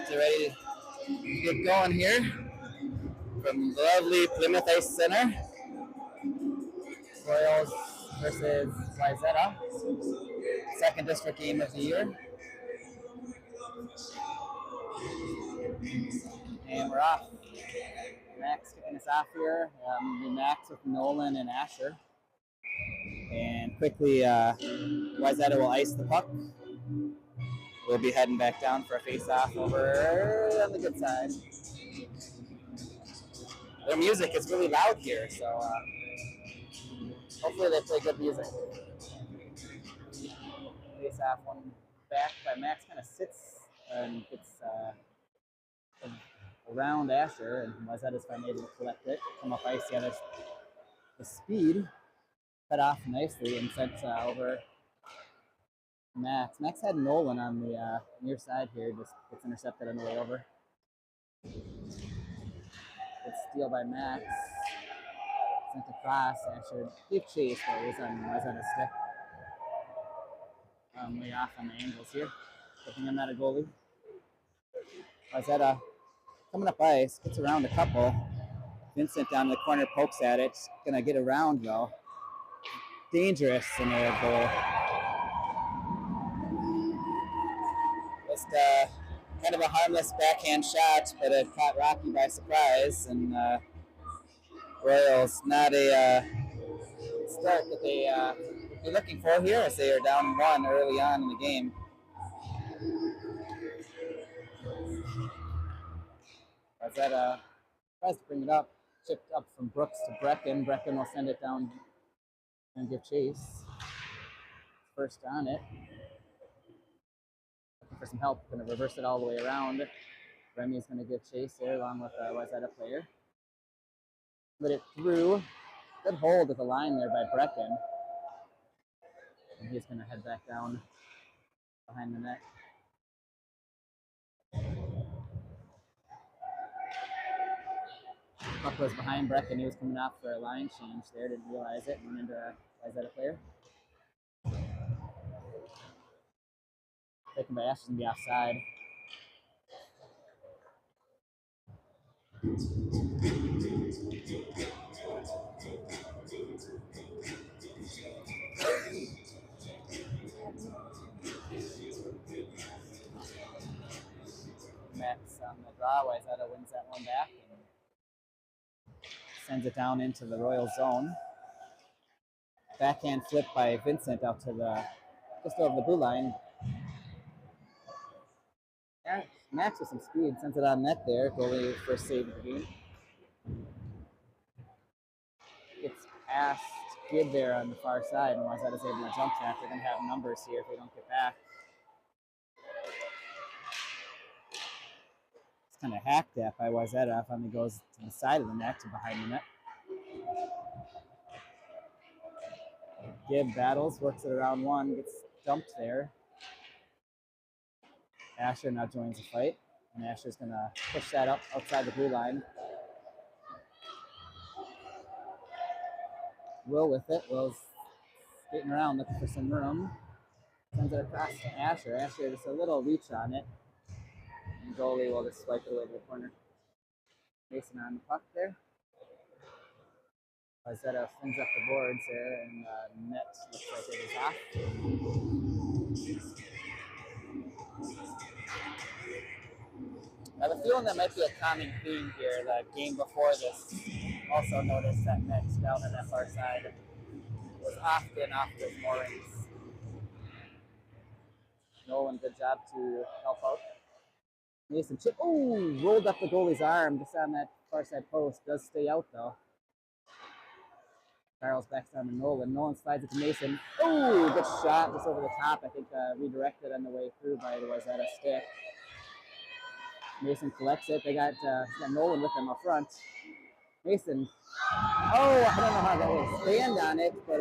got you ready to get going here from lovely Plymouth Ice Center. Royals versus Wayzata, second district game of the year. And we're off. Max kicking us off here. Max with Nolan and Asher. And quickly, Wayzata will ice the puck. We'll be heading back down for a face-off over on the good side. Their music is really loud here, so hopefully they play good music. Face-off one back by Max, kind of sits and gets around Asher, and Wayzata's finally able to collect it, come up ice. Yeah, the speed cut off nicely and sent over Max. Max had Nolan on the near side here, just gets intercepted on the way over. Good steal by Max. Sent across. Asher gave chase, but it was on Wayzata's stick. Way off on the angles here. Looking him at a goalie. Wayzata coming up ice, gets around a couple. Vincent down in the corner pokes at it. Gonna get around though. Dangerous in their goal. Just kind of a harmless backhand shot, but it caught Rocky by surprise. And Royals not a start that they would be looking for here, as they are down one early on in the game. Wayzata tries to bring it up, chipped up from Brooks to Brecken. Brecken will send it down and give chase. First on it. Looking for some help. Going to reverse it all the way around. Remy's going to give chase there along with a Wayzata player. Let it through. Good hold at the line there by Brecken. And he's going to head back down behind the net. Puck was behind Brecken. He was coming off for a line change there. Didn't realize it. Went into a Wayzata player. Taken by Asher's going to be offside. Max on the draw. Wayzata wins that one back and sends it down into the Royal zone. Backhand flip by Vincent out to the just over the blue line. Yeah, Max with some speed sends it on net there. Goalie first save of the game. Gets past Gibb there on the far side, and Wayzata's able to jump that. They're going to have numbers here if they don't get back. It's kind of hacked at by Wayzata. Finally goes to the side of the net to behind the net. Gibb battles, works it around one, gets dumped there. Asher now joins the fight, and Asher's going to push that up outside the blue line. Will with it. Will's skating around looking for some room. Sends it across to Asher. Asher just a little reach on it. And goalie will just swipe it away to the corner. Mason on the puck there. Wayzata flings up the boards there, and net looks like it is off. I have a feeling that might be a common theme here. The game before this also noticed that net down on that far side was often off those moorings. Nolan, good job to help out. Mason chip, rolled up the goalie's arm just on that far side post. Does stay out though. Barrels back down to Nolan. Nolan slides it to Mason. Good shot just over the top. I think redirected on the way through by the Wayzata stick. Mason collects it. They got Nolan with them up front. Mason. I don't know how that was. Stand on it, but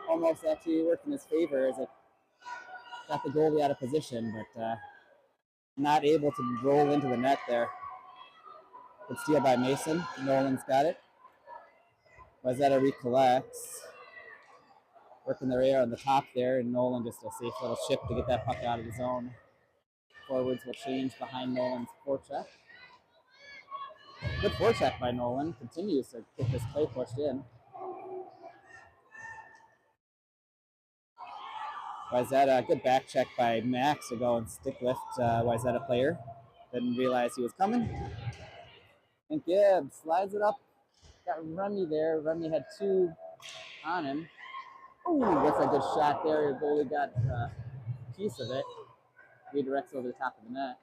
almost actually worked in his favor as it got the goalie out of position, but not able to roll into the net there. Good steal by Mason. Nolan's got it. Wayzata recollects. Working their air on the top there, and Nolan just a safe little chip to get that puck out of the zone. Forwards will change behind Nolan's forecheck. Good forecheck by Nolan. Continues to get this play pushed in. Wayzata, good back check by Max to go and stick lift Wayzata player. Didn't realize he was coming. And Gibbs slides it up. Got Remy there. Remy had 2 on him. Ooh, that's a good shot there. Your goalie got a piece of it. Redirects over the top of the net.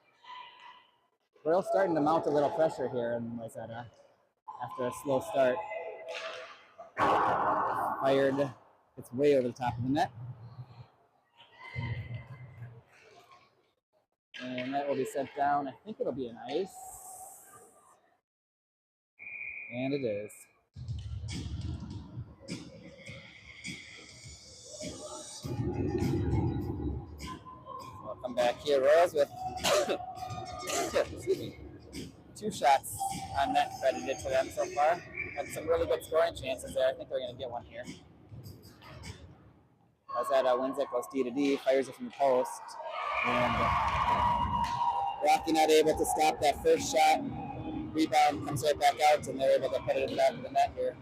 We're all starting to mount a little pressure here in Wayzata after a slow start. Fired. It's way over the top of the net. And that will be sent down. I think it'll be an ice. And it is. We'll come back here. Royals with excuse me, 2 shots on net credited to them so far. Had some really good scoring chances there. I think they're going to get one here. As that Winzik goes D to D, fires it from the post. And Rocky not able to stop that first shot. Rebound comes right back out, and they're able to put it in the back of the net here.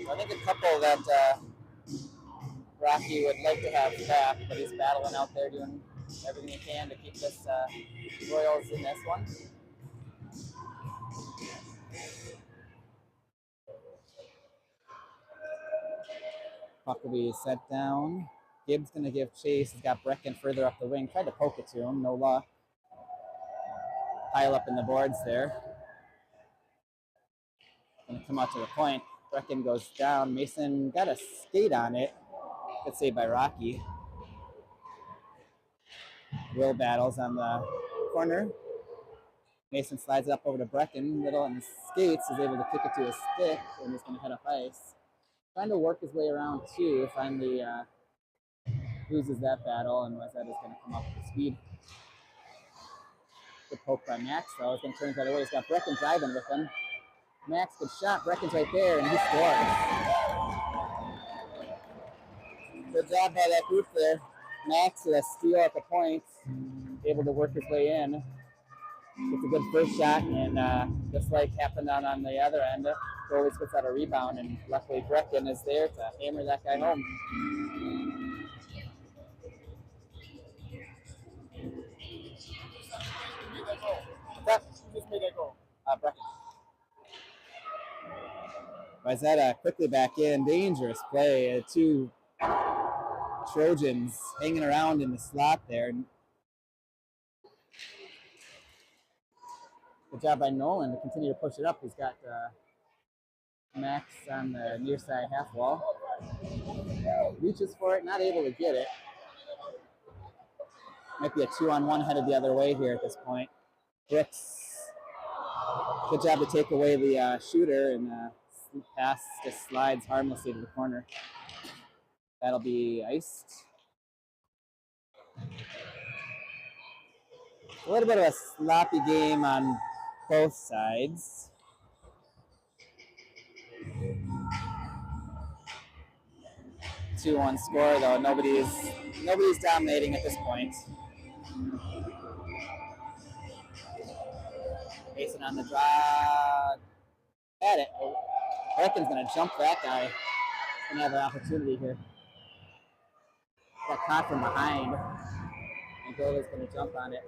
I think a couple that Rocky would like to have back, but he's battling out there doing everything he can to keep this Royals in this one. Puck will be set down. Gibbs going to give chase. He's got Brecken further up the wing. Tried to poke it to him. No luck. Pile up in the boards there. Going to come out to the point. Brecken goes down. Mason got a skate on it. Good save by Rocky. Will battles on the corner. Mason slides it up over to Brecken. Little on the skates. Is able to kick it to his stick. And he's going to head up ice. Trying to work his way around too. Finally loses that battle, and Wayzata is going to come up to speed. Good poke by Max, though. He's going to turn that away. He's got Brecken driving with him. Max, good shot. Brecken's right there, and he scores. Good job by that group there. Max with a steal at the point, able to work his way in. Gets a good first shot, and just like happened on the other end, goalie puts out a rebound, and luckily Brecken is there to hammer that guy home. Just made that goal. Brecken. Wayzata quickly back in. Dangerous play. 2 Trojans hanging around in the slot there. Good job by Nolan to continue to push it up. He's got Max on the near side half wall. Reaches for it, not able to get it. Might be a 2-on-1 headed the other way here at this point. Brooks, good job to take away the shooter, and pass just slides harmlessly to the corner. That'll be iced. A little bit of a sloppy game on both sides. A 2-1 score, though nobody's dominating at this point. Mason on the draw. At it. Brecken's going to jump that guy. He's going to have an opportunity here. Got caught from behind. And goalie's going to jump on it.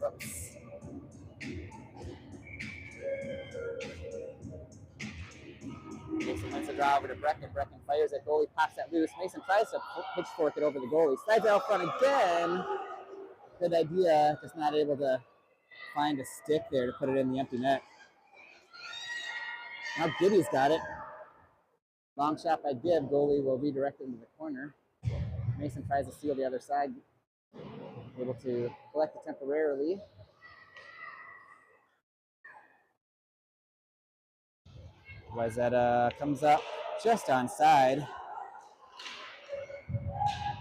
Oops. Mason wins the draw over to Brecken. Brecken fires at goalie, pops that loose. Mason tries to pitchfork it over the goalie. Slides it out front again. Good idea, just not able to find a stick there to put it in the empty net. Now Gibby's got it. Long shot by Gibb. Goalie will redirect it into the corner. Mason tries to steal the other side. Able to collect it temporarily. Wayzata comes up just onside.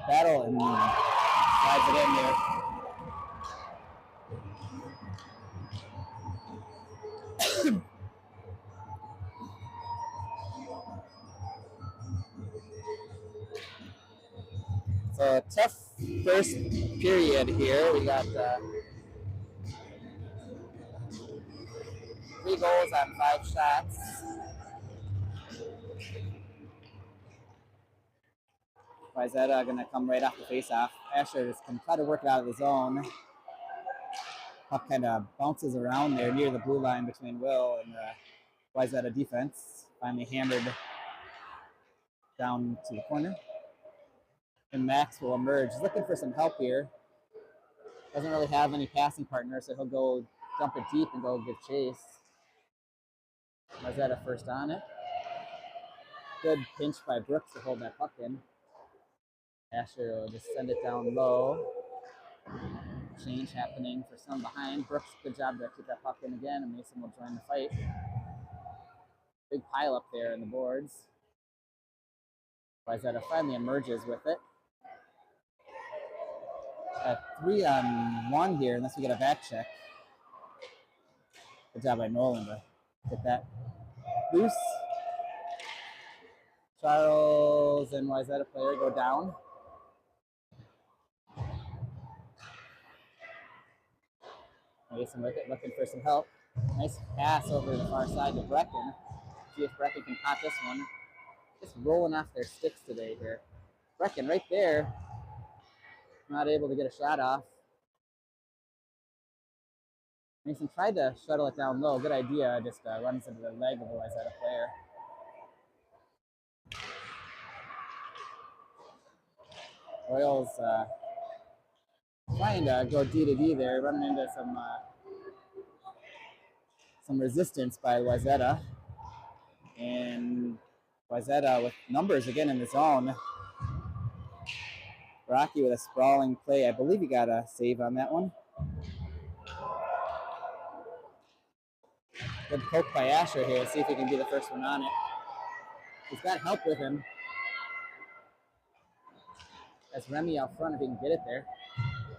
Battle and slides it in there. So tough first period here. We got 3 goals on 5 shots. Wayzata going to come right off the face-off. Asher just can try to work it out of the zone. Puck kind of bounces around there near the blue line between Will and Wayzata defense. Finally hammered down to the corner. And Max will emerge. He's looking for some help here. Doesn't really have any passing partner, so he'll go dump it deep and go give chase. Wayzata first on it. Good pinch by Brooks to hold that puck in. Asher will just send it down low. Change happening for some behind. Brooks, good job to keep that puck in again, and Mason will join the fight. Big pile up there in the boards. Wayzata finally emerges with it. 3-on-1 here, unless we get a back check. Good job by Nolan to get that loose. Charles and Wayzata player go down. Mason with it, looking for some help. Nice pass over to the far side to Brecken. See if Brecken can pop this one. Just rolling off their sticks today here. Brecken right there. Not able to get a shot off. Mason tried to shuttle it down low. Good idea. Just runs into the leg of the Wayzata player. Royals trying to go D to D there, running into some resistance by Wayzata. And Wayzata with numbers again in the zone. Rocky with a sprawling play. I believe he got a save on that one. Good poke by Asher here. See if he can be the first one on it. He's got help with him. That's Remy out front if he can get it there.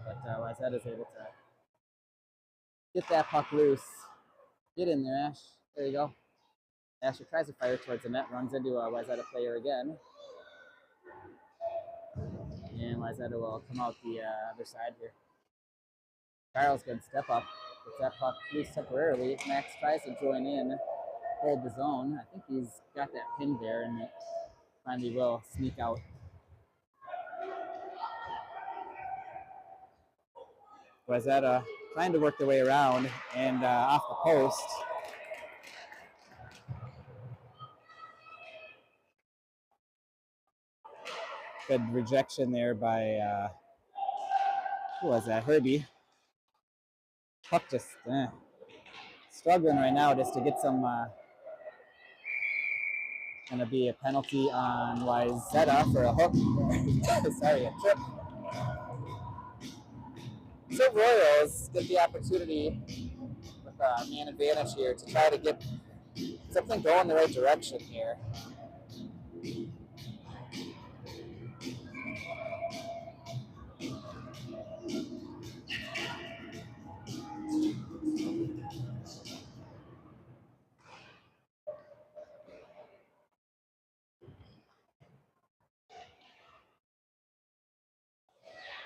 But Wayzata is able to get that puck loose. Get in there, Ash. There you go. Asher tries to fire towards the net, runs into a Wayzata player again. And Wayzata will come out the other side here. Charles can step up, gets that puck loose temporarily. Max tries to join in, hold the zone. I think he's got that pin there, and it finally will sneak out. Wayzata trying to work their way around and off the post. Good rejection there by, who was that? Herbie. Puck just struggling right now just to get some, going to be a penalty on Wayzata for a hook. Sorry, a trip. So Royals get the opportunity with a man advantage here to try to get something going in the right direction here.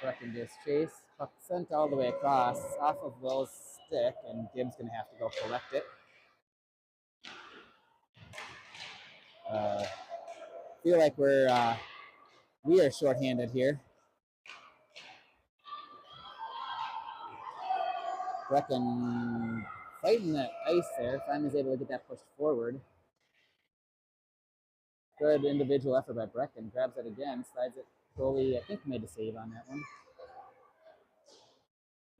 Brecken just chase. Puck sent all the way across off of Will's stick, and Gibbs going to have to go collect it. Feel like we are shorthanded here. Brecken fighting the ice there. Finally is able to get that pushed forward. Good individual effort by Brecken. Grabs it again, slides it. Goalie, I think, made a save on that one.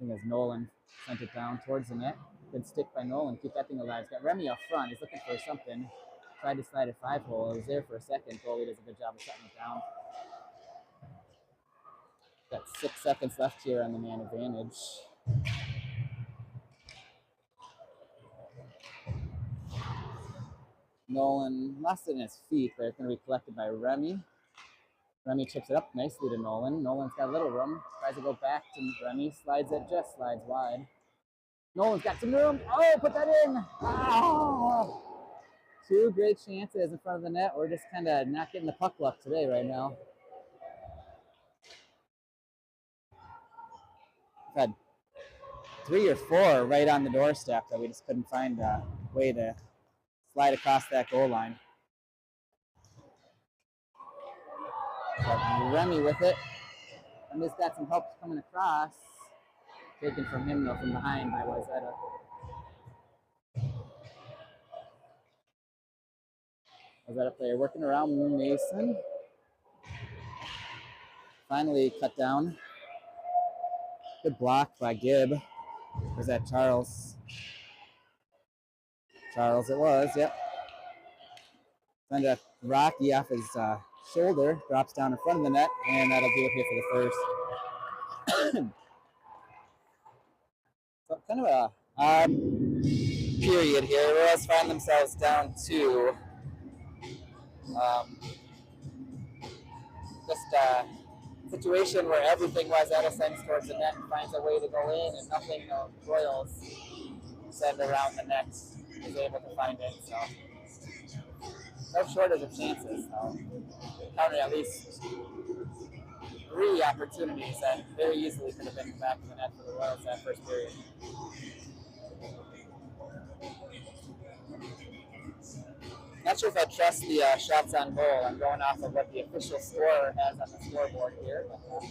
I think as Nolan sent it down towards the net. Good stick by Nolan. Keep that thing alive. He's got Remy up front. He's looking for something. Tried to slide a 5-hole. It was there for a second. Goalie does a good job of shutting it down. Got 6 seconds left here on the man advantage. Nolan lost it in his feet, but it's going to be collected by Remy. Remy chips it up nicely to Nolan. Nolan's got a little room. Tries to go back to Remy. Slides it, just slides wide. Nolan's got some room. Oh, put that in. Oh. 2 great chances in front of the net. We're just kind of not getting the puck luck today right now. had 3 or 4 right on the doorstep that we just couldn't find a way to slide across that goal line. But Remy with it. And just got some help coming across. Taken from him though, from behind by Wayzata. Wayzata player working around Mason. Finally cut down. Good block by Gibb. Was that Charles? Charles it was, yep. Send a Rocky off his shoulder, drops down in front of the net, and that'll do it here for the first. So kind of a odd period here. Royals find themselves down 2. Just a situation where everything Wayzata sends towards the net and finds a way to go in, and nothing the Royals send around the net is able to find it. So no shortage of chances. So counted at least 3 opportunities that very easily could have been back in the net for the Royals that first period. Not sure if I trust the shots on goal. I'm going off of what the official scorer has on the scoreboard here. But,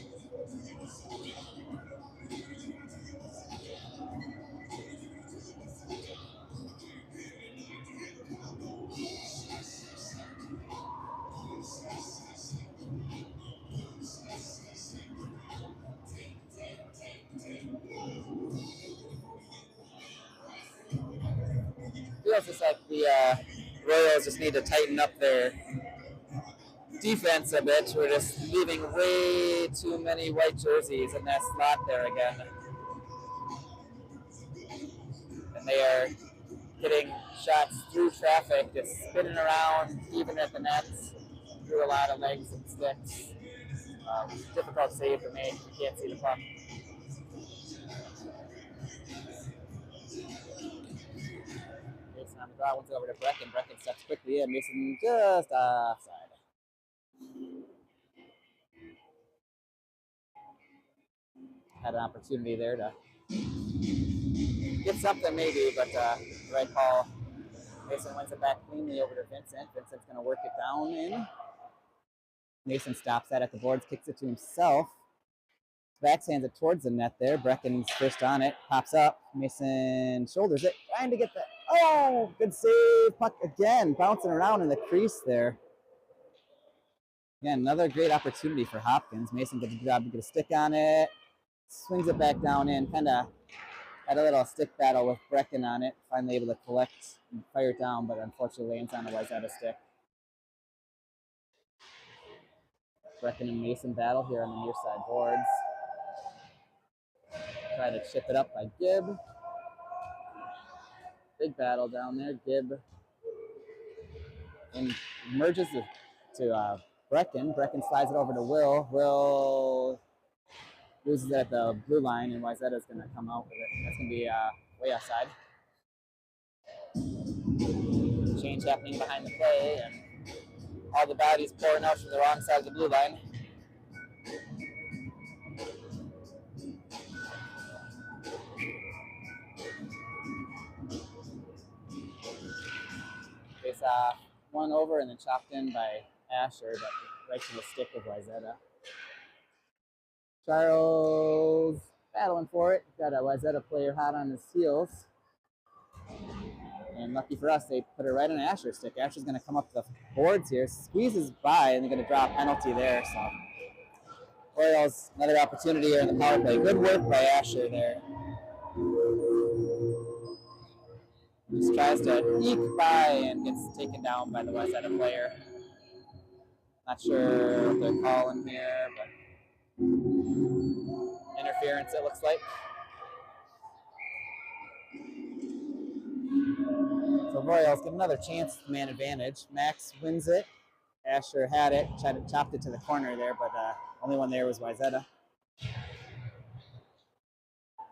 feels just like the Royals just need to tighten up their defense a bit. We're just leaving way too many white jerseys in that slot there again. And they are getting shots through traffic, just spinning around, even at the nets, through a lot of legs and sticks. Difficult save to make. You can't see the puck. Mason on the draw, once over to Brecken. Brecken steps quickly in. Mason just offside. Had an opportunity there to get something maybe, but right call. Mason wins it back cleanly over to Vincent. Vincent's going to work it down in. Mason stops that at the boards, kicks it to himself. Backhands it towards the net there. Brecken's first on it, pops up. Mason shoulders it, trying to get that. Oh, good save. Puck again, bouncing around in the crease there. Again, another great opportunity for Hopkins. Mason did a good job to get a stick on it. Swings it back down in, kind of had a little stick battle with Brecken on it. Finally able to collect and fire it down, but unfortunately lands on a Wayzata stick. Brecken and Mason battle here on the near side boards. Try to chip it up by Gibb. Big battle down there. Gibb and merges to Brecken. Brecken slides it over to Will. Will loses it at the blue line, and Wayzata is going to come out with it. That's going to be way outside. Change happening behind the play, and all the bodies pouring out from the wrong side of the blue line. Face off, one over and then chopped in by Asher, but right to the stick of Wayzata. Charles battling for it. Got a Wayzata player hot on his heels. And lucky for us, they put it right on Asher's stick. Asher's going to come up the boards here, squeezes by, and they're going to draw a penalty there. So, Orioles, another opportunity here in the power play. Good work by Asher there. Just tries to eke by and gets taken down by the Wayzata player. Not sure what they're calling here, but interference it looks like. So Royals get another chance to man advantage. Max wins it. Asher had it, chopped it to the corner there, but only one there was Wayzata.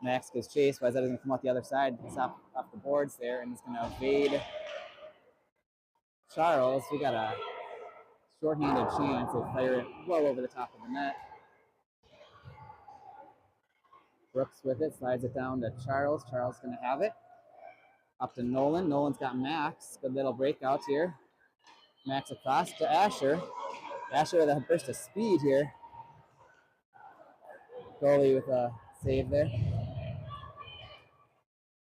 Max goes chase. Wayzata's going to come out the other side, off the boards there, and he's going to evade Charles. We got a shorthanded chance to fire it well over the top of the net. Brooks with it, slides it down to Charles. Charles going to have it. Up to Nolan. Nolan's got Max. Good little breakout here. Max across to Asher. Asher with a burst of speed here. Goalie with a save there.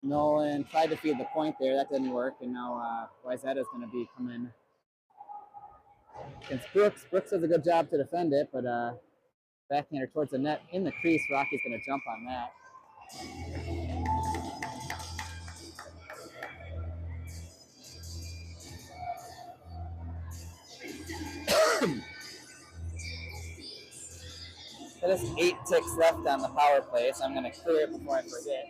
Nolan tried to feed the point there. That didn't work. And now Wayzata is going to be coming against Brooks. Brooks does a good job to defend it, but backhander towards the net in the crease. Rocky's going to jump on that. There's 8 ticks left on the power play, so I'm going to clear it before I forget.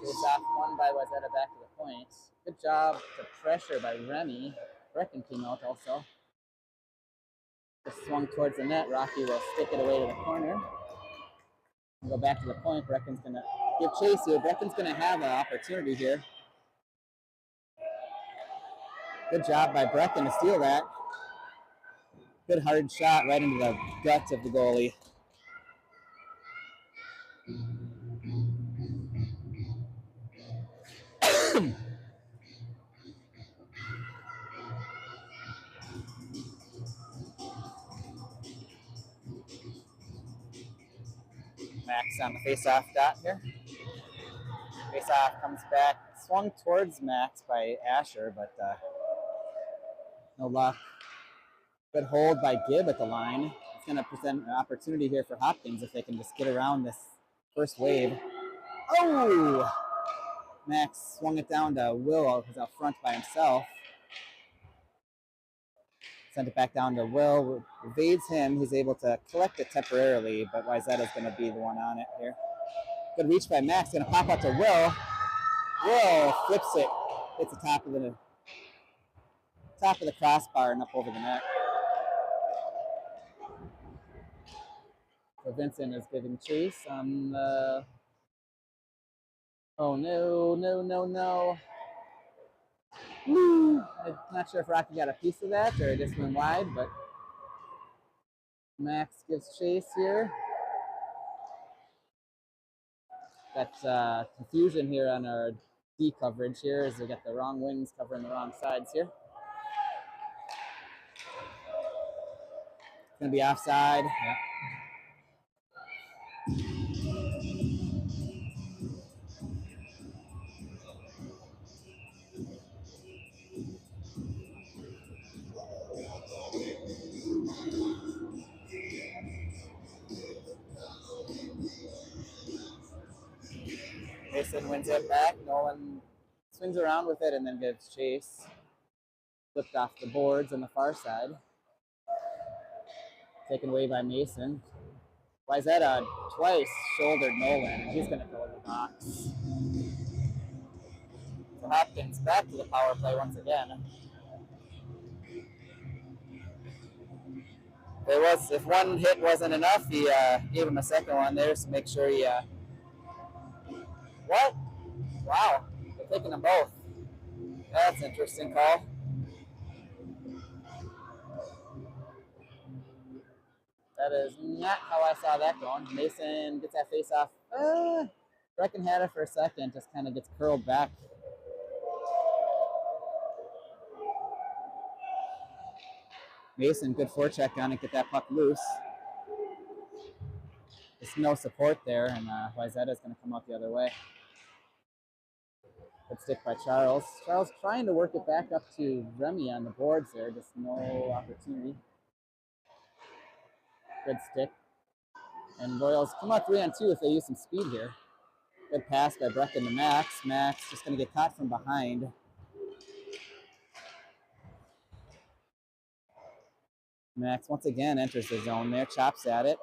Face off won by Wayzata back to the point. Good job to pressure by Remy. Brecken came out also. Just swung towards the net. Rocky will stick it away to the corner. Go back to the point. Brecken's going to give chase here. Brecken's going to have an opportunity here. Good job by Brecken to steal that. Good hard shot right into the gut of the goalie. Max on the face-off dot here. Face-off comes back, swung towards Max by Asher, but no luck. Good hold by Gibb at the line. It's going to present an opportunity here for Hopkins if they can just get around this first wave. Oh! Max swung it down to Will, who's out front by himself. Sent it back down to Will. Evades him. He's able to collect it temporarily, but Wayzata's going to be the one on it here. Good reach by Max. Going to pop out to Will. Will flips it. Hits the top of the crossbar and up over the net. So Vincent is giving chase on the. Oh no. Woo! I'm not sure if Rocky got a piece of that or it just went wide, but Max gives chase here. Got confusion here on our D coverage here as we got the wrong wings covering the wrong sides here. It's going to be offside. Yeah. Mason wins it back. Nolan swings around with it and then gives chase. Flipped off the boards on the far side. Taken away by Mason. Wayzata twice shouldered Nolan. He's going to go in the box. So Hopkins back to the power play once again. If one hit wasn't enough, he gave him a second one there to make sure he. What? Wow, they're taking them both. That's an interesting call. That is not how I saw that going. Mason gets that face off. Brecken had it for a second, just kind of gets curled back. Mason, good forecheck on it, get that puck loose. There's no support there, and Wayzata is going to come out the other way. Good stick by Charles. Charles trying to work it back up to Remy on the boards there, just no opportunity. Good stick. And Royals come out 3-on-2 if they use some speed here. Good pass by Brecken to Max. Max just going to get caught from behind. Max once again enters the zone there, chops at it.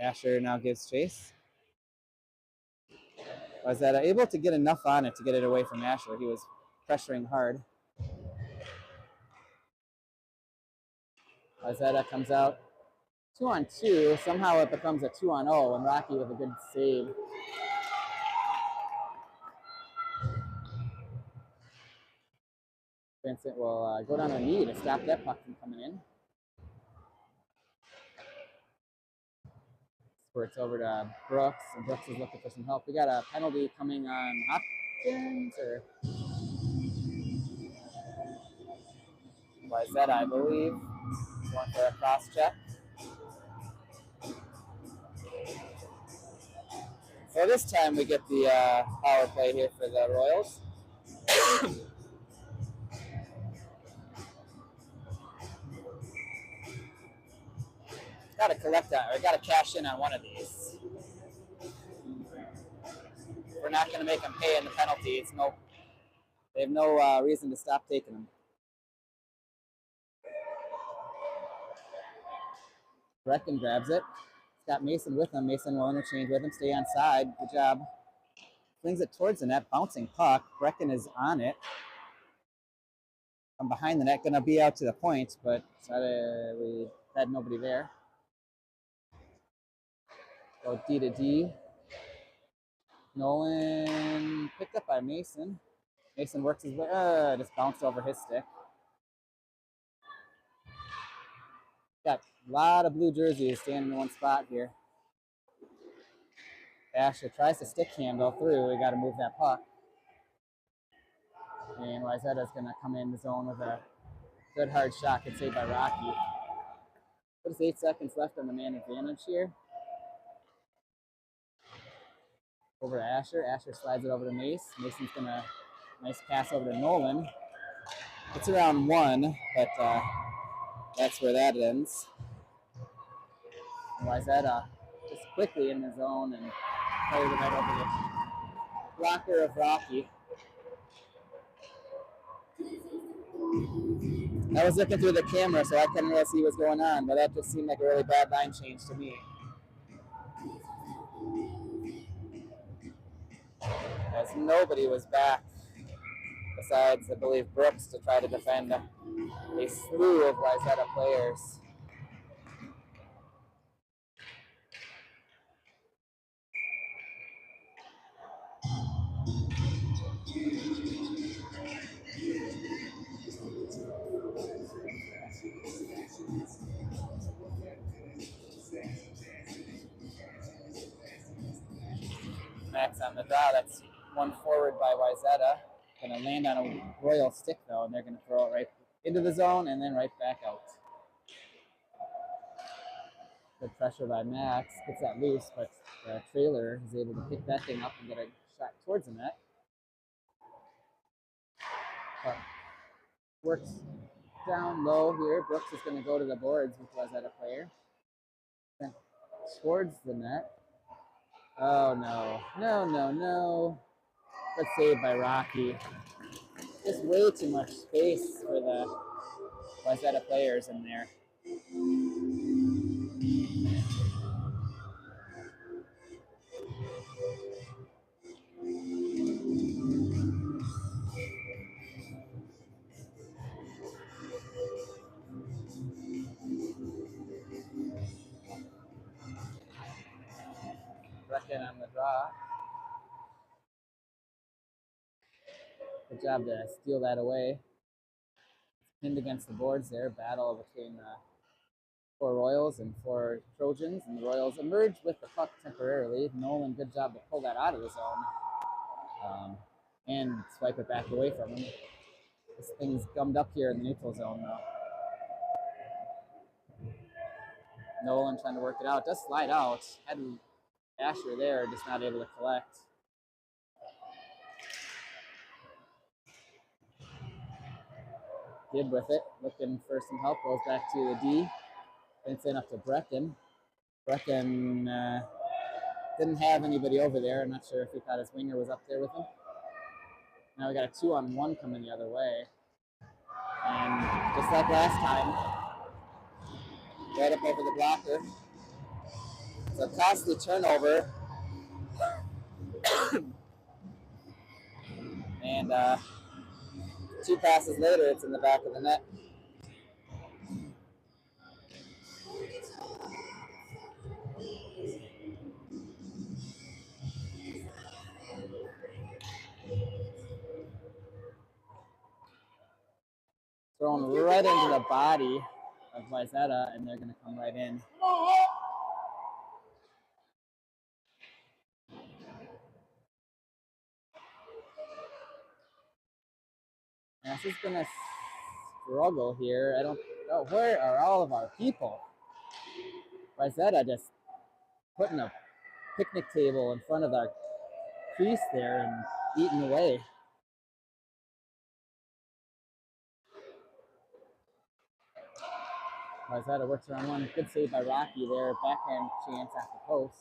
Asher now gives chase. Was that able to get enough on it to get it away from Asher? He was pressuring hard. Wayzata comes out 2-on-2. Somehow it becomes a 2-on-0, and Rocky with a good save. Vincent will go down on a knee to stop that puck from coming in. It's over to Brooks, and Brooks is looking for some help. We got a penalty coming on Hopkins, or Wayzata, I believe. Going for a cross check. So this time we get the power play here for the Royals. Got to collect on, or got to cash in on one of these. We're not going to make them pay in the penalties. No, they have no reason to stop taking them. Brecken grabs it. He's got Mason with him. Mason will interchange with him. Stay on side. Good job. Flings it towards the net. Bouncing puck. Brecken is on it. From behind the net. Going to be out to the point, but we had nobody there. Go D to D. Nolan picked up by Mason. Mason works his way. Just bounced over his stick. Got a lot of blue jerseys standing in one spot here. Asher tries to stick handle through. We got to move that puck. And Wayzata is going to come in the zone with a good hard shot. Good save by Rocky. There's 8 seconds left on the man advantage here. Over to Asher. Asher slides it over to Mace. Mason's going to nice pass over to Nolan. It's around 1, but that's where that ends. Wayzata just quickly in the zone and plays it right over the blocker of Rocky. I was looking through the camera, so I couldn't really see what's going on, but that just seemed like a really bad line change to me. As nobody was back besides, I believe, Brooks to try to defend a slew of Wayzata players. Max on the draw. That's one forward by Wayzata. Going to land on a Royal stick, though, and they're going to throw it right into the zone and then right back out. Good pressure by Max. Gets that loose, but the trailer is able to pick that thing up and get a shot towards the net. But works down low here. Brooks is going to go to the boards with Wayzata player. Then towards the net. Oh, no. No. Good save by Rocky. Just way too much space for the Wayzata players in there. Brecken on the draw. Good job to steal that away. Pinned against the boards there. Battle between 4 Royals and 4 Trojans. And the Royals emerge with the puck temporarily. Nolan, good job to pull that out of the zone. And swipe it back away from him. This thing's gummed up here in the neutral zone, though. Nolan trying to work it out. Does slide out. Had Asher there, just not able to collect. Gibb with it, looking for some help. Goes back to the D. It's in up to Brecken. Brecken didn't have anybody over there. I'm not sure if he thought his winger was up there with him. Now we got a 2-on-1 coming the other way. And just like last time, right up over the blocker. It's a costly turnover. And 2 passes later, it's in the back of the net. Thrown right into the body of Wayzata, and they're going to come right in. This has been a struggle here. I don't know. Where are all of our people? Wayzata just putting a picnic table in front of our crease there and eating away. Wayzata works around one. Good save by Rocky there. Backhand chance off the post.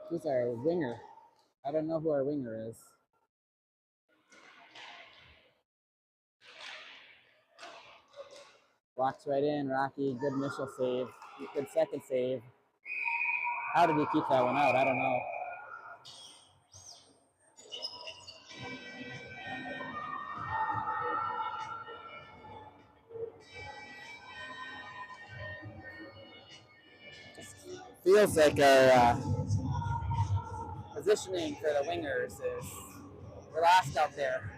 Who's our winger? I don't know who our winger is. Walks right in. Rocky, good initial save. Good second save. How did he keep that one out? I don't know. Just feels like our positioning for the wingers is we're lost out there.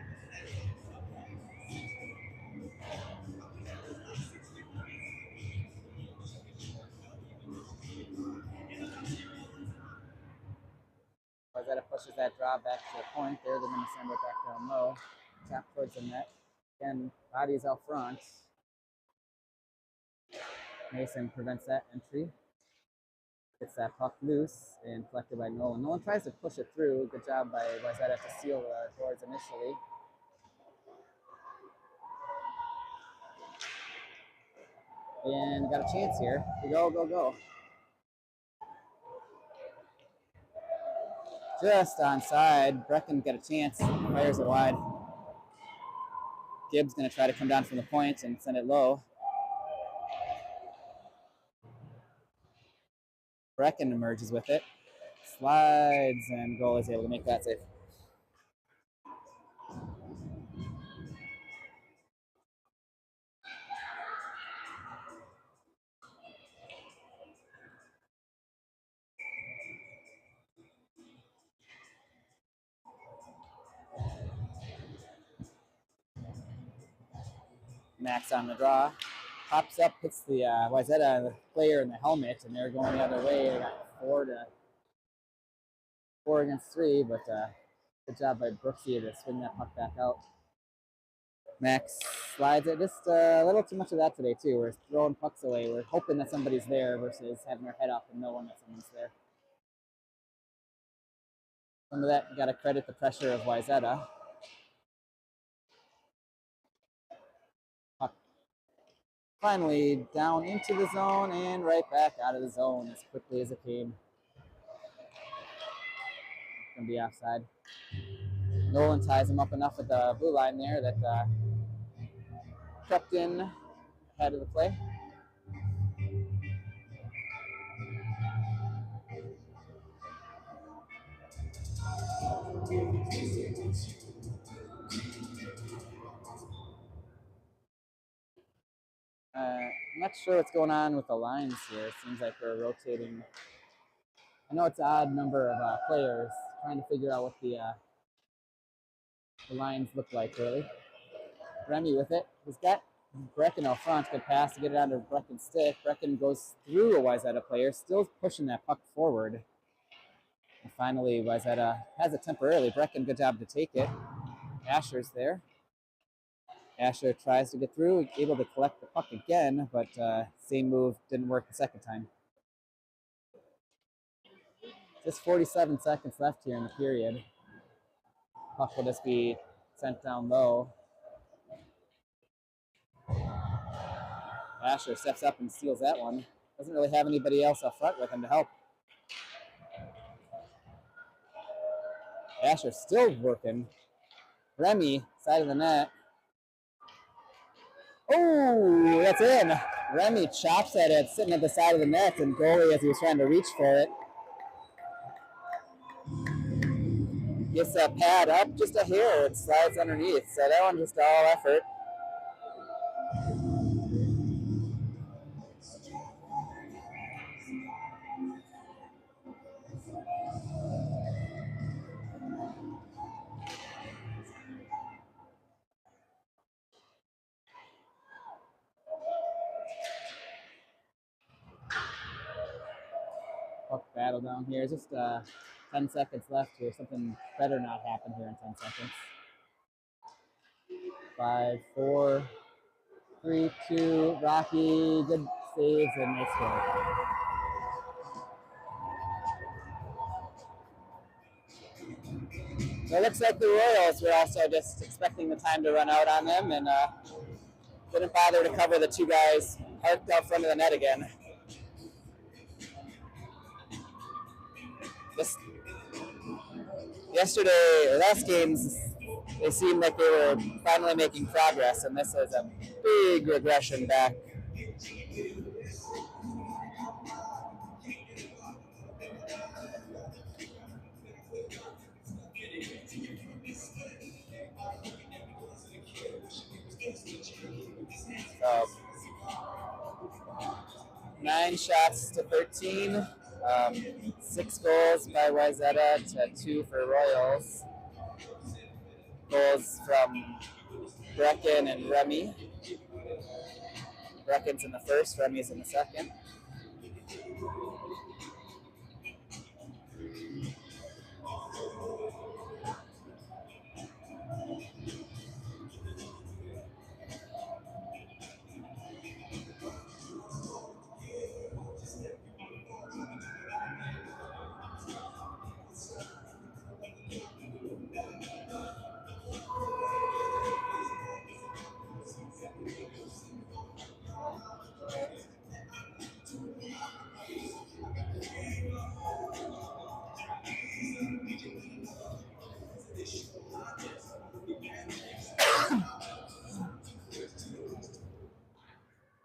Wayzata pushes that draw back to the point there. They're going to send it back down low. Tap towards the net. Again, bodies out front. Mason prevents that entry. Gets that puck loose and collected by Nolan. Nolan tries to push it through. Good job by Wayzata to seal the doors initially. And got a chance here. Go, go, go. Just onside. Brecken got a chance. Fires it wide. Gibbs going to try to come down from the point and send it low. Brecken emerges with it. Slides, and goal is able to make that save. Max on the draw. Pops up, hits the Wayzata player in the helmet, and they're going the other way. They got 4 against 3, but good job by Brooksy to swing that puck back out. Max slides it. Just a little too much of that today, too. We're throwing pucks away. We're hoping that somebody's there versus having our head up and knowing that someone's there. Some of that, got to credit the pressure of Wayzata. Puck finally down into the zone and right back out of the zone as quickly as it came. Going to be offside. Nolan ties him up enough at the blue line there that crept in ahead of the play. I'm not sure what's going on with the lines here. It seems like we're rotating. I know it's an odd number of players. Trying to figure out what the lines look like, really. Remy with it. He's got Brecken out front. Good pass to get it onto Brecken's stick. Brecken goes through a Wayzata player, still pushing that puck forward. And finally, Wayzata has it temporarily. Brecken, good job to take it. Asher's there. Asher tries to get through, able to collect the puck again, but same move didn't work the second time. Just 47 seconds left here in the period. Puck will just be sent down low. Asher steps up and steals that one. Doesn't really have anybody else up front with him to help. Asher still working. Remy, side of the net. Oh, that's in. Remy chops at it, sitting at the side of the net, and goalie, as he was trying to reach for it, gets that pad up just a hair. It slides underneath. So that one just all effort. Puck battle down here. Just 10 seconds left here. Something better not happen here in 10 seconds. 5, 4, 3, 2. Rocky, good saves, and they score. So it looks like the Royals were also just expecting the time to run out on them and didn't bother to cover the two guys parked out front of the net again. Just yesterday, or last games, they seemed like they were finally making progress, and this is a big regression back. So, 9 shots to 13, 6 goals by Wayzata to 2 for Royals. Goals from Brecken and Remy. Brecken's in the first, Remy's in the second.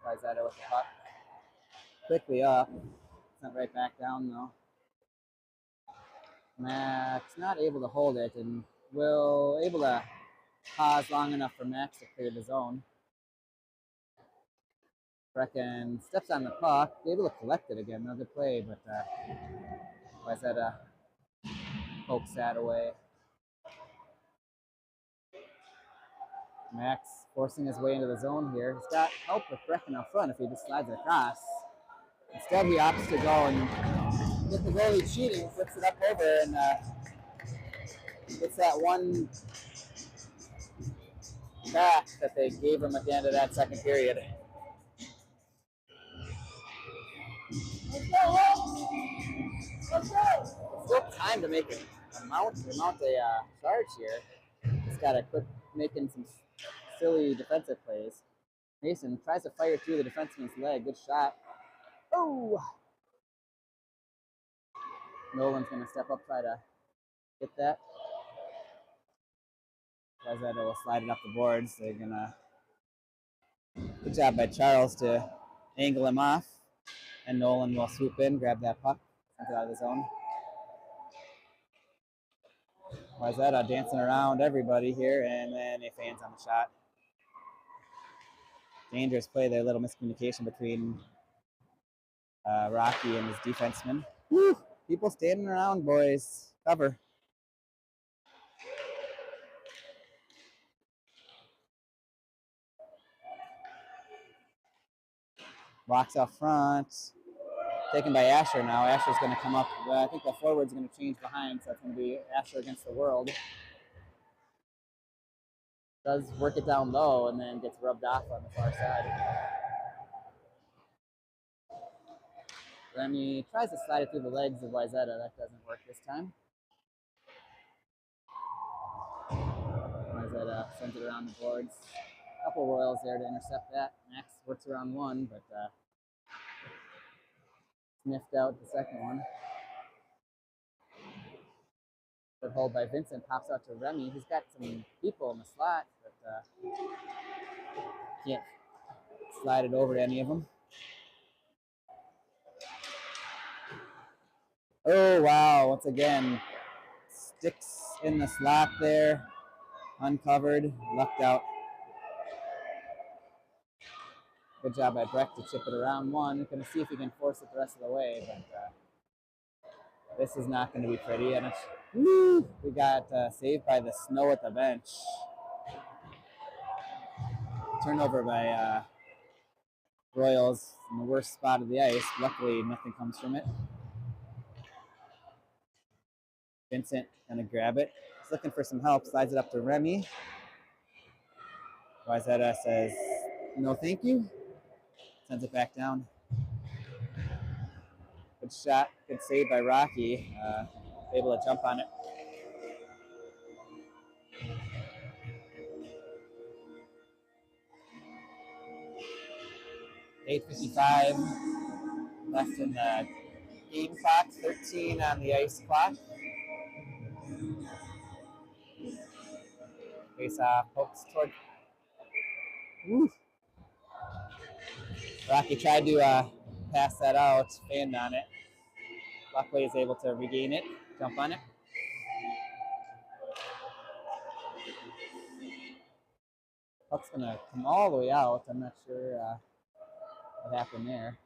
Wayzata with the puck. Quickly up. Sent right back down though. Max not able to hold it and will able to pause long enough for Max to clear the zone. Brecken steps on the puck, able to collect it again. Another play, but Wayzata pokes that away. Max forcing his way into the zone here. He's got help with Brecken up front if he just slides it across. Instead, he opts to go and get the goalie cheating, flips it up over, and gets that one back that they gave him at the end of that second period. Still time to make mount a charge here. He's got to quit making some silly defensive plays. Mason tries to fire through the defenseman's leg. Good shot. Oh! Nolan's going to step up, try to get that. Wayzata will slide it up the boards. They're going to... Good job by Charles to angle him off. And Nolan will swoop in, grab that puck, send it out of the zone. Wayzata dancing around everybody here, and then he fans on the shot. Dangerous play there, a little miscommunication between Rocky and his defenseman. Woo! People standing around, boys. Cover. Box out front. Taken by Asher now. Asher's going to come up. I think the forward's going to change behind, so it's going to be Asher against the world. Does work it down low and then gets rubbed off on the far side. Remy tries to slide it through the legs of Wayzata. That doesn't work this time. Wayzata sends it around the boards. A couple Royals there to intercept that. Max works around one, but sniffed out the second one. Good hold by Vincent, pops out to Remy. He's got some people in the slot, but can't slide it over to any of them. Oh, wow. Once again, sticks in the slot there. Uncovered, lucked out. Good job by Breck to chip it around one. Going to see if he can force it the rest of the way, but this is not going to be pretty. And we got saved by the snow at the bench. Turnover by Royals in the worst spot of the ice. Luckily, nothing comes from it. Vincent gonna grab it. He's looking for some help. Slides it up to Remy. Wayzata says, no thank you. Sends it back down. Good shot. Good save by Rocky. Able to jump on it. 8:55 left in the game clock. 13 on the ice clock. Face off. Pokes toward. Woo. Rocky tried to pass that out. Fanned on it. Luckily, is able to regain it. Jump on it. Puck's gonna come all the way out. I'm not sure what happened there.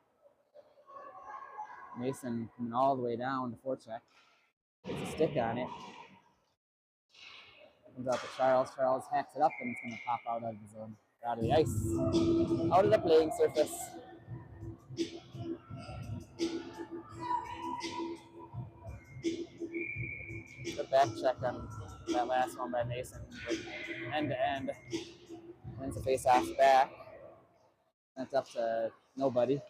Mason coming all the way down to forecheck. Gets a stick on it. Comes out to Charles. Charles hacks it up and it's gonna pop out of the zone. Out of the ice. Out of the playing surface. The back check on that last one by Mason. End to end. Wins the face off back. Sent up to nobody.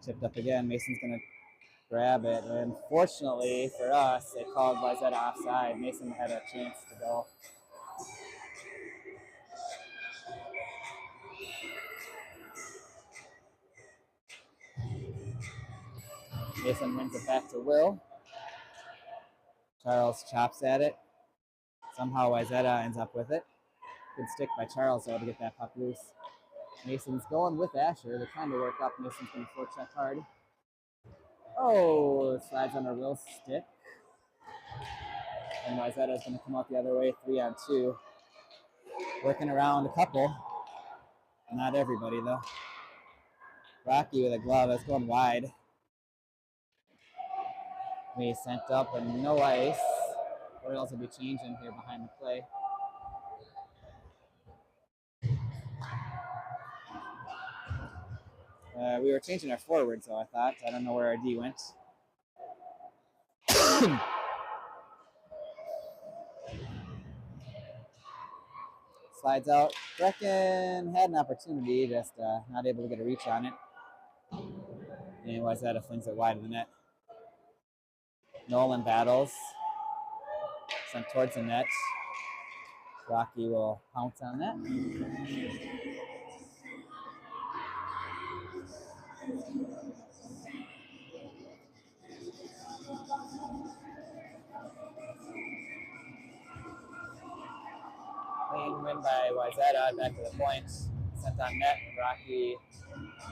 Chipped up again. Mason's gonna grab it. And fortunately for us, they called Wayzata offside. Mason had a chance to go. Mason wins it back to Will. Charles chops at it. Somehow Wayzata ends up with it. Good stick by Charles though to get that puck loose. Mason's going with Asher. They're trying to work up. Mason's going to forecheck hard. Oh, slides under Will's stick. And Wayzata is going to come out the other way, 3-on-2. Working around a couple. Not everybody though. Rocky with a glove. That's going wide. We sent up and no ice. Royals will be changing here behind the play. We were changing our forward, so I thought. I don't know where our D went. Slides out. Brecken had an opportunity, just not able to get a reach on it. And Wayzata flings it wide of the net. Nolan battles. Sent towards the net. Rocky will pounce on that. Clean win by Wayzata, back to the point. Sent on net. Rocky,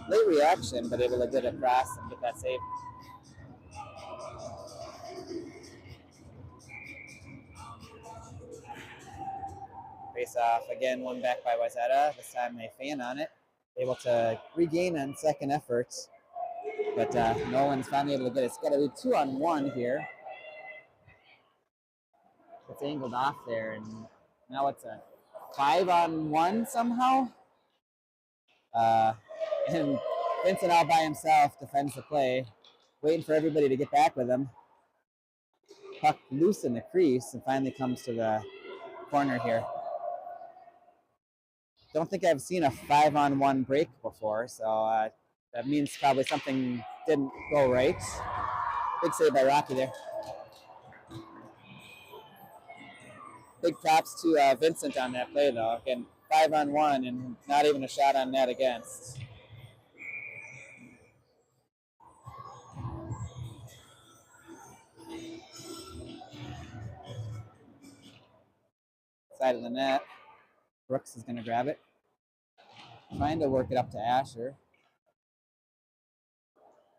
late reaction, but able to get across and get that save. Face off again, one back by Wayzata. This time they fan on it. Able to regain on second effort. But Nolan's finally able to get it. It's got to be 2-on-1 here. It's angled off there, and now it's a 5-on-1 somehow. And Vincent all by himself defends the play, waiting for everybody to get back with him. Puck loose in the crease and finally comes to the corner here. Don't think I've seen a 5-on-1 break before, so that means probably something didn't go right. Big save by Rocky there. Big props to Vincent on that play, though. Again, 5-on-1 and not even a shot on net against. Side of the net. Brooks is going to grab it. Trying to work it up to Asher.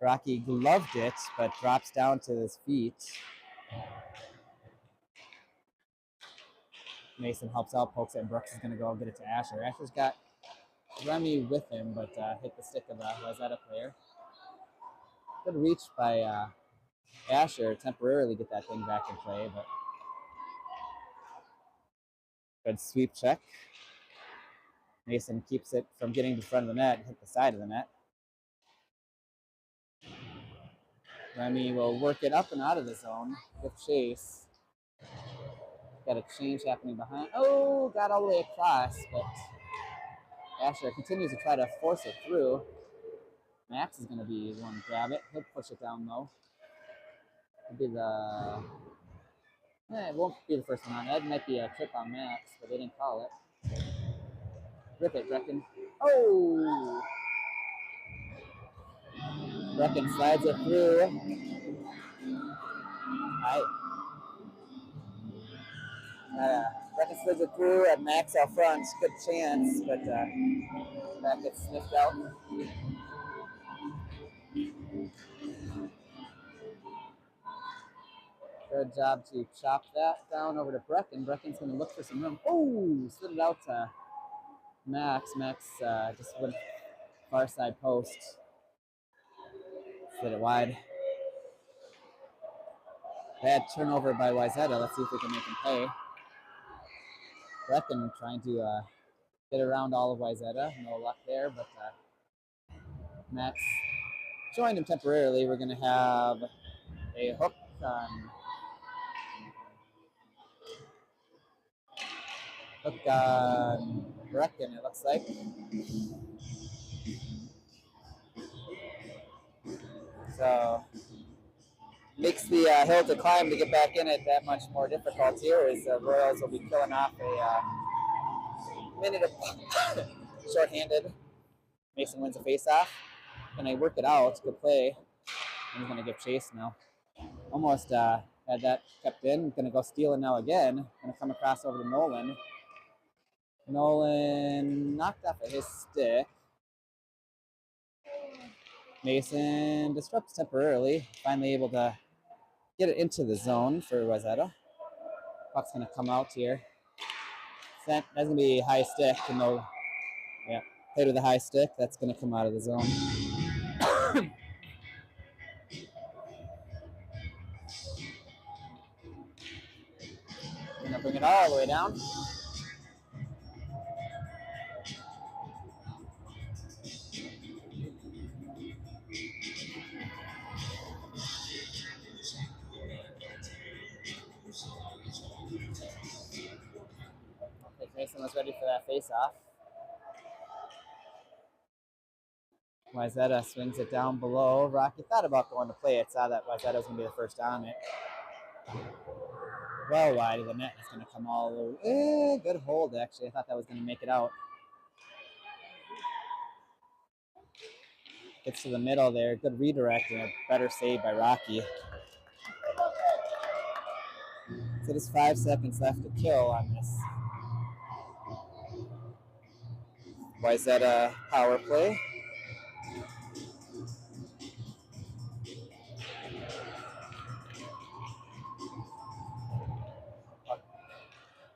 Rocky gloved it, but drops down to his feet. Mason helps out, pokes it, and Brooks is going to go get it to Asher. Asher's got Remy with him, but hit the stick of a Wayzata player. Good reach by Asher, temporarily get that thing back in play, but good sweep check. Mason keeps it from getting to the front of the net, hit the side of the net. Remy will work it up and out of the zone with Chase. Got a change happening behind. Oh, got all the way across, but Asher continues to try to force it through. Max is going to be the one to grab it. He'll push it down low. It'll be the... it won't be the first one on. That might be a trip on Max, but they didn't call it. Rip it, Brecken. Oh! Brecken slides it through. Brecken slides it through at Max out front. Good chance, but that gets sniffed out. Good job to chop that down over to Brecken. Brecken's going to look for some room. Oh, slid it out to Max. Max just went far side post. Slid it wide. Bad turnover by Wayzata. Let's see if we can make him pay. Brecken trying to get around all of Wayzata. No luck there, but Max joined him temporarily. We're going to have a hook on Brecken, it looks like. So makes the hill to climb to get back in it that much more difficult here, as the Royals will be killing off a minute of shorthanded. Mason wins a face-off. Gonna work it out. Good play. He's gonna give chase now. Almost had that kept in. Gonna go steal it now again. Gonna come across over to Nolan. Nolan knocked off of his stick. Mason disrupts temporarily. Finally able to get it into the zone for Wayzata. Puck's gonna come out here. That's gonna be high stick. Yeah, played with a high stick. That's gonna come out of the zone. Gonna bring it all the way down. I think Mason was ready for that face-off. Wayzata swings it down below. Rocky thought about going to play it. Saw that Wayzata was gonna be the first on it. Well wide of the net. It's gonna come all the way. Good hold, actually. I thought that was gonna make it out. Gets to the middle there. Good redirect and a better save by Rocky. So there's 5 seconds left to kill on this Wayzata power play.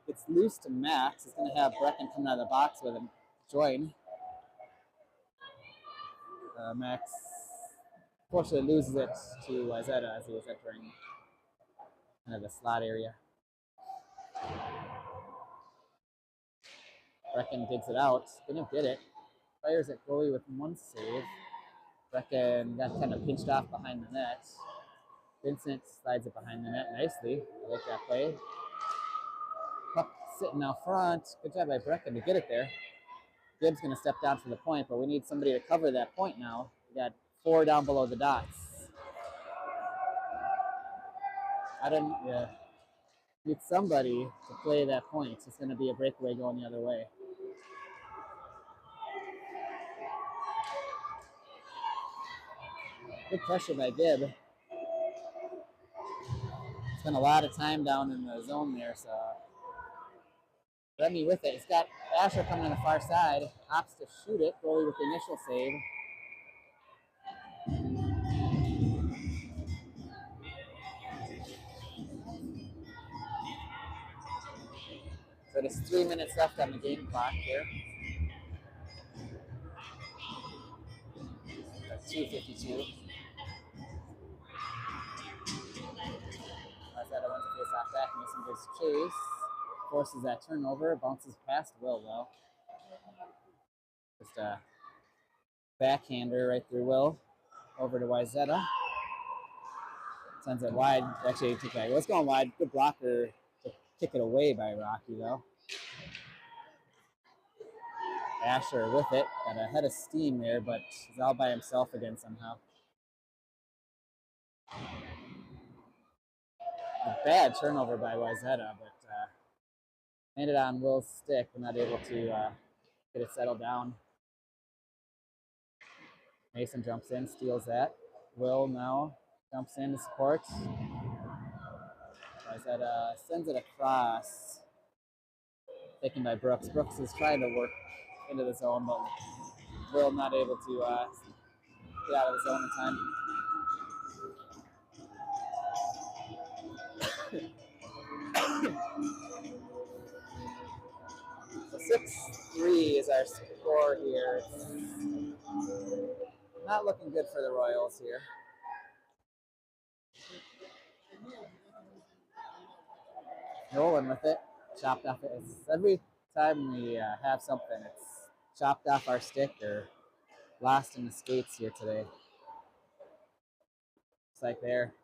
It's loose to Max. It's going to have Brecken coming out of the box with him. Join. Max fortunately loses it to Wayzata as he was entering kind of the slot area. Brecken digs it out. Didn't get it. Fires at goalie with 1 save. Brecken got kind of pinched off behind the net. Vincent slides it behind the net nicely. I like that play. Puck sitting out front. Good job by Brecken to get it there. Gibbs going to step down for the point, but we need somebody to cover that point now. We got 4 down below the dots. Need somebody to play that point. It's going to be a breakaway going the other way. Good pressure by Gibb. Spent a lot of time down in the zone there, so Remy with it. He's got Asher coming on the far side. Opts to shoot it. Goalie with the initial save. So there's 3 minutes left on the game clock here. 2:52. Wayzata wants to face off back. Mason gives chase. Forces that turnover. Bounces past Will, though. Just a backhander right through Will. Over to Wayzata. Sends it wide. Actually, took that. It was going wide. Good blocker to kick it away by Rocky, though. Asher with it. Got a head of steam there, but he's all by himself again somehow. A bad turnover by Wayzata, but landed on Will's stick, but not able to get it settled down. Mason jumps in, steals that. Will now jumps in to support. Wayzata sends it across. Taken by Brooks. Brooks is trying to work into the zone, but Will not able to get out of the zone in time. So 6-3 is our score here. Not looking good for the Royals here. Nolan with it, chopped off it. It's every time we have something, it's chopped off our stick or lost in the skates here today. It's like there.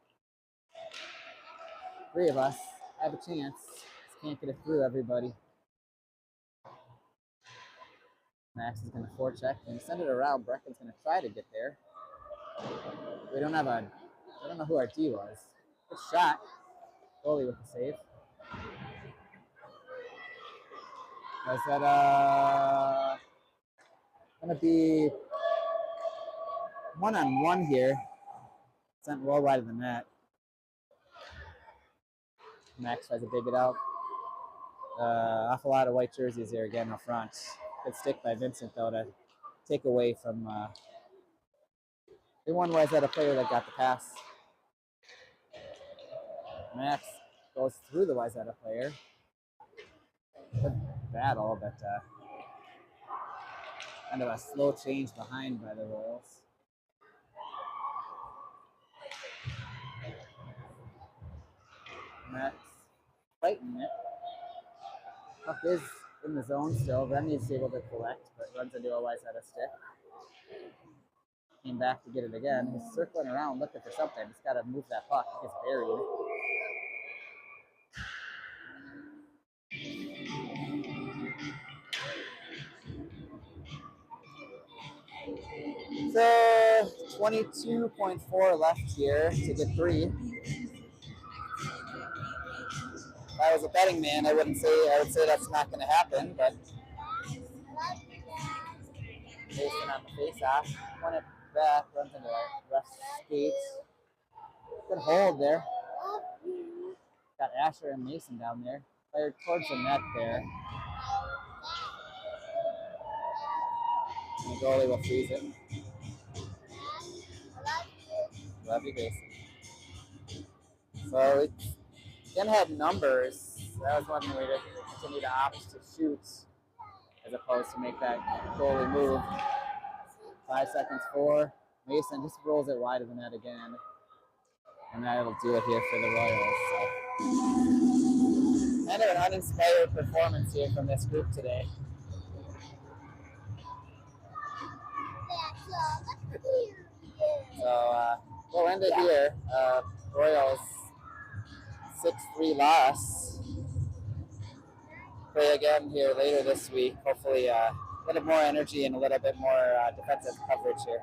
3 of us have a chance. Just can't get it through everybody. Max is going to forecheck and send it around. Brecken's going to try to get there. We don't have I don't know who our D was. Good shot. Goalie with the save. Was that going to be 1-on-1 here? Sent well wide of the net. Max tries to dig it out. Awful lot of white jerseys here again up front. Good stick by Vincent though to take away from. The one was that a player that got the pass. Max goes through the Wayzata player. Good battle, but kind of a slow change behind by the Royals. Max fighting it. Puck is in the zone still. Remy is able to collect, but runs into a Wayzata stick. Came back to get it again. He's circling around looking for something. He's got to move that puck. It gets buried. So 22.4 left here to get 3. If I was a betting man, I would say that's not going to happen, but Mason on the face-off, won it back, runs into the ref's skates. Good hold there. Got Asher and Mason down there. Fired towards the net there. And the goalie will freeze it. Love you, Mason. So we can have numbers. That was one way to continue to opt to shoot as opposed to make that goalie move. 5 seconds, 4. Mason just rolls it wide of the net again. And that'll do it here for the Royals. So. Kind of an uninspired performance here from this group today. So we'll end it here. Royals 6-3 loss. Play again here later this week. Hopefully a little more energy and a little bit more defensive coverage here.